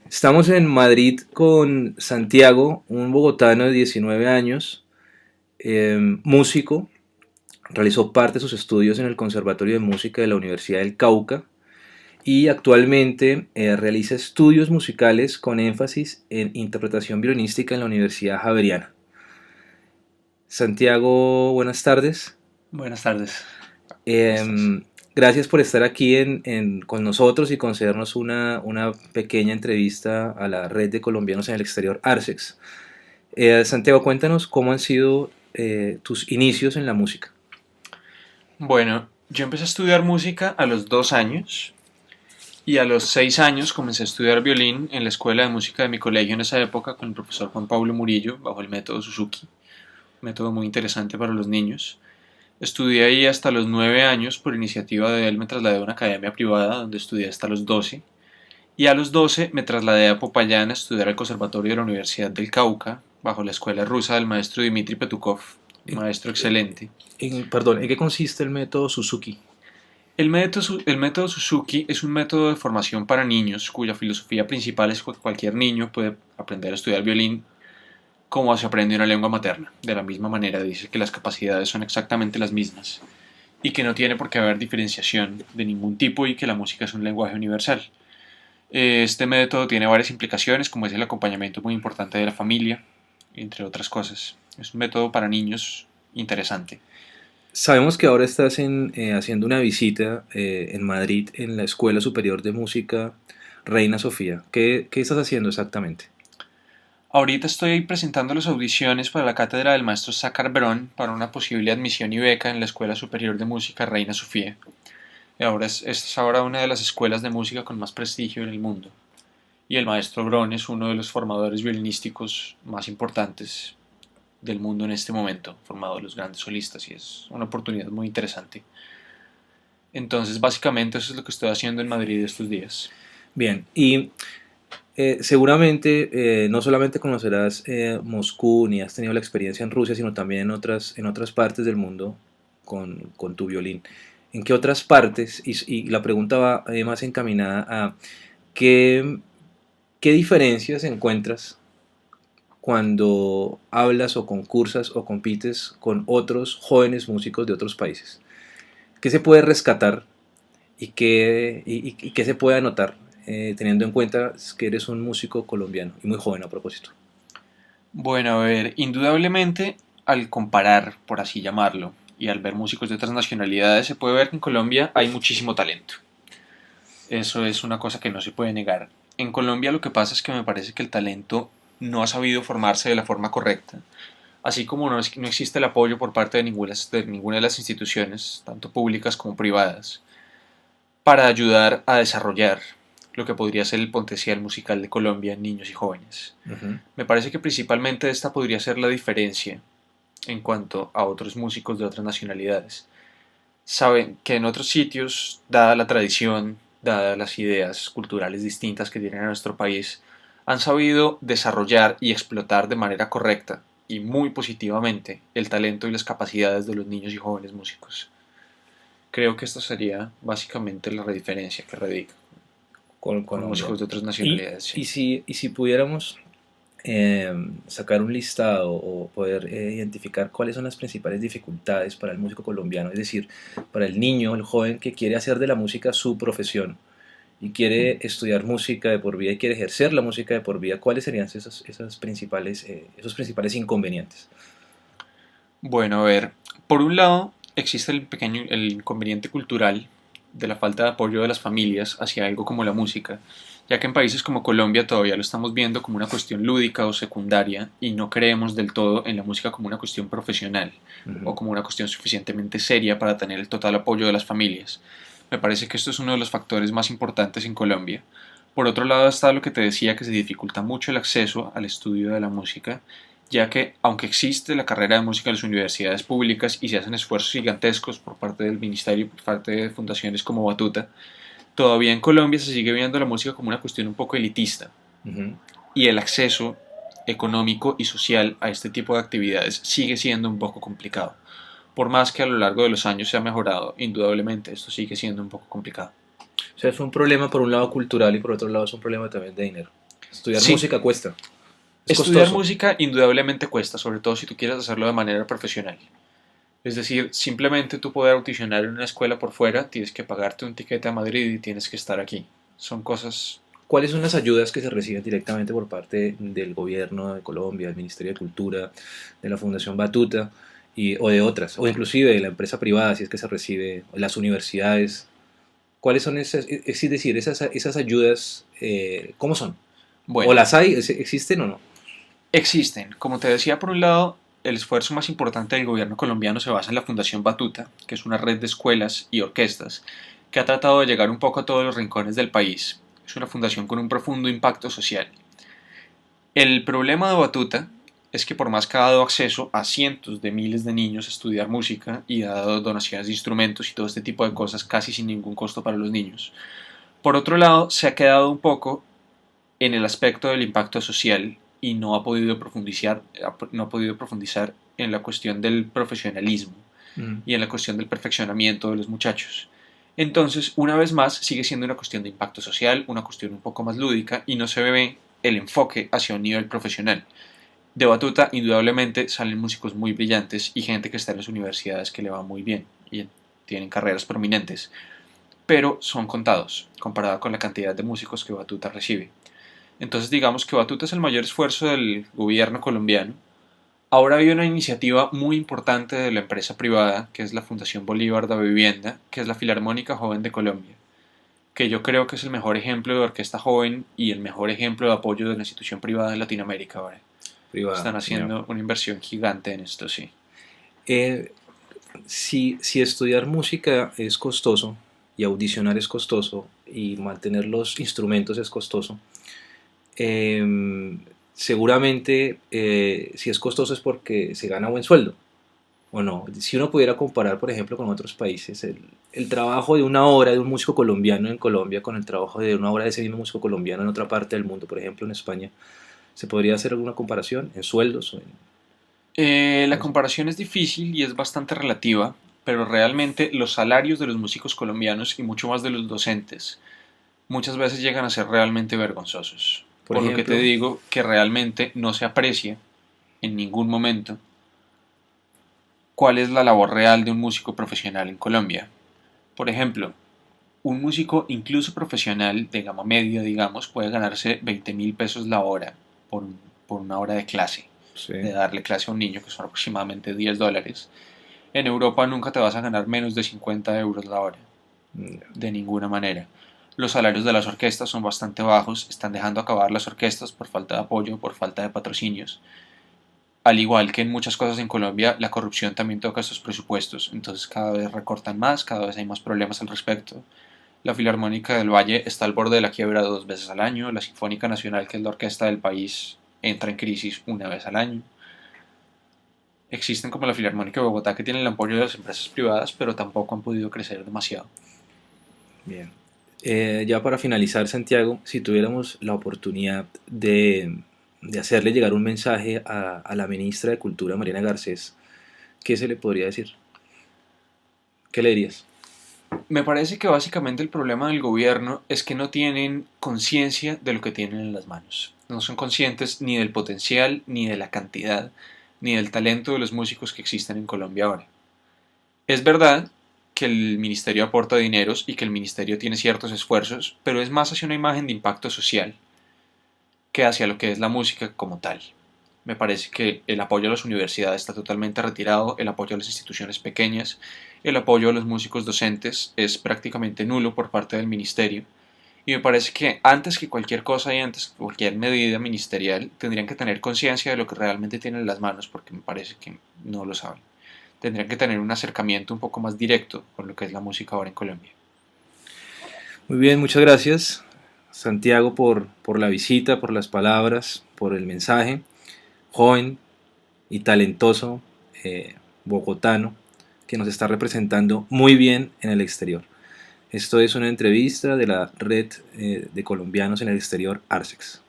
Estamos en Madrid con Santiago, un bogotano de 19 años, músico, realizó parte de sus estudios en el Conservatorio de Música de la Universidad del Cauca y actualmente realiza estudios musicales con énfasis en interpretación violinística en la Universidad Javeriana. Santiago, buenas tardes. Buenas tardes, ¿cómo estás? Eh, Gracias por estar aquí con nosotros y concedernos una pequeña entrevista a la red de colombianos en el exterior, ARSEX. Santiago, cuéntanos cómo han sido tus inicios en la música. Bueno, yo empecé a estudiar música a los 2 años y a los 6 años comencé a estudiar violín en la escuela de música de mi colegio en esa época con el profesor Juan Pablo Murillo bajo el método Suzuki, un método muy interesante para los niños. Estudié ahí hasta los 9 años, por iniciativa de él me trasladé a una academia privada donde estudié hasta los 12 y a los 12 me trasladé a Popayán a estudiar al Conservatorio de la Universidad del Cauca bajo la escuela rusa del maestro Dmitry Petukov, un En- maestro excelente. Perdón, ¿en qué consiste el método Suzuki? El método Suzuki es un método de formación para niños cuya filosofía principal es que cualquier niño puede aprender a estudiar violín como se aprende una lengua materna. De la misma manera dice que las capacidades son exactamente las mismas y que no tiene por qué haber diferenciación de ningún tipo y que la música es un lenguaje universal. Este método tiene varias implicaciones como es el acompañamiento muy importante de la familia, entre otras cosas. Es un método para niños interesante. Sabemos que ahora estás haciendo una visita en Madrid en la Escuela Superior de Música Reina Sofía. ¿Qué estás haciendo exactamente? Ahorita estoy presentando las audiciones para la cátedra del maestro Sácar Verón para una posible admisión y beca en la Escuela Superior de Música Reina Sofía. Es ahora una de las escuelas de música con más prestigio en el mundo. Y el maestro Verón es uno de los formadores violinísticos más importantes del mundo en este momento, formado de los grandes solistas, y es una oportunidad muy interesante. Entonces, básicamente, eso es lo que estoy haciendo en Madrid estos días. Bien, y seguramente no solamente conocerás Moscú ni has tenido la experiencia en Rusia, sino también en otras partes del mundo con tu violín. ¿En qué otras partes? Y la pregunta va más encaminada a qué, qué diferencias encuentras cuando hablas o concursas o compites con otros jóvenes músicos de otros países. ¿Qué se puede rescatar y qué se puede anotar teniendo en cuenta que eres un músico colombiano y muy joven a propósito? Bueno, a ver, indudablemente al comparar, por así llamarlo, y al ver músicos de otras nacionalidades, se puede ver que en Colombia hay muchísimo talento. Eso es una cosa que no se puede negar. En Colombia lo que pasa es que me parece que el talento no ha sabido formarse de la forma correcta. Así como no existe el apoyo por parte de ninguna de las instituciones, tanto públicas como privadas, para ayudar a desarrollar lo que podría ser el potencial musical de Colombia en niños y jóvenes. Ujú. Me parece que principalmente esta podría ser la diferencia en cuanto a otros músicos de otras nacionalidades. Saben que en otros sitios, dada la tradición, dadas las ideas culturales distintas que tienen a nuestro país, han sabido desarrollar y explotar de manera correcta y muy positivamente el talento y las capacidades de los niños y jóvenes músicos. Creo que esta sería básicamente la diferencia que radica Con con Colombia. músicos de otras Y, nacionalidades, sí. y si pudiéramos sacar un listado o poder identificar cuáles son las principales dificultades para el músico colombiano, es decir, para el niño, el joven que quiere hacer de la música su profesión y quiere estudiar música de por vida y quiere ejercer la música de por vida, ¿cuáles serían esos principales inconvenientes? Bueno, a ver, por un lado existe el inconveniente cultural de la falta de apoyo de las familias hacia algo como la música, ya que en países como Colombia todavía lo estamos viendo como una cuestión lúdica o secundaria y no creemos del todo en la música como una cuestión profesional o Ujú. como una cuestión suficientemente seria para tener el total apoyo de las familias. Me parece que esto es uno de los factores más importantes en Colombia. Por otro lado está lo que te decía que se dificulta mucho el acceso al estudio de la música, ya que aunque existe la carrera de música en las universidades públicas y se hacen esfuerzos gigantescos por parte del ministerio y por parte de fundaciones como Batuta, todavía en Colombia se sigue viendo la música como una cuestión un poco elitista Ujú. y el acceso económico y social a este tipo de actividades sigue siendo un poco complicado. Por más que a lo largo de los años se ha mejorado, indudablemente esto sigue siendo un poco complicado. O sea, es un problema por un lado cultural y por otro lado es un problema también de dinero. Estudiar Sí, música cuesta. Es estudiar costoso. música indudablemente cuesta, sobre todo si tú quieres hacerlo de manera profesional. Es decir, simplemente tú poder audicionar en una escuela por fuera, tienes que pagarte un tiquete a Madrid y tienes que estar aquí. Son cosas. ¿Cuáles son las ayudas que se reciben directamente por parte del gobierno de Colombia, del Ministerio de Cultura, de la Fundación Batuta o de otras, o inclusive de la empresa privada, si es que se recibe, las universidades? ¿Cuáles son esas, es decir, esas ayudas, cómo son? ¿O Bueno, las hay, existen o no? existen. Como te decía, por un lado, el esfuerzo más importante del gobierno colombiano se basa en la Fundación Batuta, que es una red de escuelas y orquestas que ha tratado de llegar un poco a todos los rincones del país. Es una fundación con un profundo impacto social. El problema de Batuta es que por más que ha dado acceso a cientos de miles de niños a estudiar música y ha dado donaciones de instrumentos y todo este tipo de cosas casi sin ningún costo para los niños, por otro lado se ha quedado un poco en el aspecto del impacto social y no ha podido profundizar en la cuestión del profesionalismo Mm. y en la cuestión del perfeccionamiento de los muchachos. Entonces, una vez más, sigue siendo una cuestión de impacto social, una cuestión un poco más lúdica y no se ve el enfoque hacia un nivel profesional. De Batuta, indudablemente, salen músicos muy brillantes y gente que está en las universidades que le va muy bien y tienen carreras prominentes, pero son contados comparado con la cantidad de músicos que Batuta recibe. Entonces digamos que Batuta es el mayor esfuerzo del gobierno colombiano. Ahora hay una iniciativa muy importante de la empresa privada, que es la Fundación Bolívar de Vivienda, que es la Filarmónica Joven de Colombia, que yo creo que es el mejor ejemplo de orquesta joven y el mejor ejemplo de apoyo de la institución privada en Latinoamérica ahora. Privada, Están ya. haciendo una inversión gigante en esto, sí. Eh, si estudiar música es costoso y audicionar es costoso y mantener los instrumentos es costoso, eh, seguramente si es costoso es porque se gana buen sueldo, ¿o no? Si uno pudiera comparar, por ejemplo, con otros países, el trabajo de una obra de un músico colombiano en Colombia con el trabajo de una obra de ese mismo músico colombiano en otra parte del mundo, por ejemplo en España, ¿se podría hacer alguna comparación en sueldos? La comparación es difícil y es bastante relativa, pero realmente los salarios de los músicos colombianos y mucho más de los docentes muchas veces llegan a ser realmente vergonzosos. Por Por lo que te ejemplo, digo que realmente no se aprecia en ningún momento cuál es la labor real de un músico profesional en Colombia. Por ejemplo, un músico incluso profesional de gama media, digamos, puede ganarse 20.000 pesos la hora por, por una hora de clase, de sí, darle clase a un niño, que son aproximadamente $10. En Europa nunca te vas a ganar menos de 50 euros la hora, de ninguna manera. Los salarios de las orquestas son bastante bajos, están dejando acabar las orquestas por falta de apoyo, por falta de patrocinios. Al igual que en muchas cosas en Colombia, la corrupción también toca estos presupuestos, entonces cada vez recortan más, cada vez hay más problemas al respecto. La Filarmónica del Valle está al borde de la quiebra 2 veces al año, la Sinfónica Nacional, que es la orquesta del país, entra en crisis 1 vez al año. Existen como la Filarmónica de Bogotá que tienen el apoyo de las empresas privadas, pero tampoco han podido crecer demasiado. bien. Ya para finalizar, Santiago, si tuviéramos la oportunidad de hacerle llegar un mensaje a la ministra de Cultura, Mariana Garcés, ¿qué se le podría decir? ¿Qué le dirías? Me parece que básicamente el problema del gobierno es que no tienen conciencia de lo que tienen en las manos. No son conscientes ni del potencial, ni de la cantidad, ni del talento de los músicos que existen en Colombia ahora. Es verdad que el ministerio aporta dineros y que el ministerio tiene ciertos esfuerzos, pero es más hacia una imagen de impacto social que hacia lo que es la música como tal. Me parece que el apoyo a las universidades está totalmente retirado, el apoyo a las instituciones pequeñas, el apoyo a los músicos docentes es prácticamente nulo por parte del ministerio. Y me parece que antes que cualquier cosa y antes que cualquier medida ministerial tendrían que tener conciencia de lo que realmente tienen en las manos, porque me parece que no lo saben. Tendrían que tener un acercamiento un poco más directo con lo que es la música ahora en Colombia. Muy bien, muchas gracias, Santiago, por la visita, por las palabras, por el mensaje. Joven y talentoso bogotano que nos está representando muy bien en el exterior. Esto es una entrevista de la red de colombianos en el exterior, Arsex.